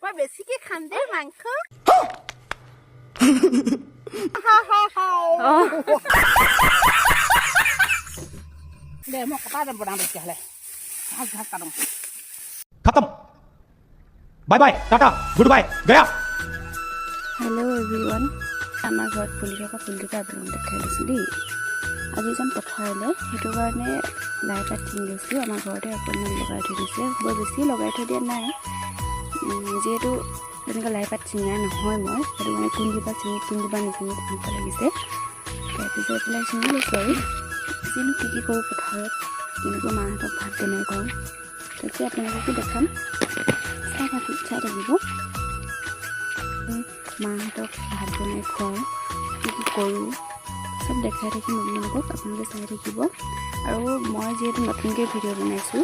মই বেছিকে খাম দে মাংস দে মই কটা দে বনাম তেতিয়াহ'লে ভাত ভাত কাটো खत्म bye bye tata goodbye गया हेलो एवरीवन আমাৰ ঘৰত ফুলি থকা ফুলকেইটা আপোনালোকক দেখাই দিছোঁ দেই আজি যাম পথাৰলৈ সেইটো কাৰণে লাই পাত ছিঙি লৈছোঁ আমাৰ ঘৰতে অকণমান লগাই থৈ দিছে বৰ বেছি লগাই থৈ দিয়া নাই যিহেতু তেনেকৈ লাই পাত ছিঙা নহয় মই সেইটো মানে কোনজোপা ছিঙি কোনজোপা নিছিঙি তেনেকুৱা লাগিছে তাৰপিছত পেলাই ছিঙি লৈছোঁ আৰু যিনো কি কৰোঁ পথাৰত কেনেকৈ মাহঁতক ভাত বনাই খাওঁ তাকে আপোনালোককো দেখাম চাই থাকিব মাহঁতক ভাত বনাই খুৱাওঁ কি কৰোঁ চব দেখাই থাকিম আপোনালোকক আপোনালোকে চাই থাকিব আৰু মই যিহেতু নতুনকৈ ভিডিঅ' বনাইছোঁ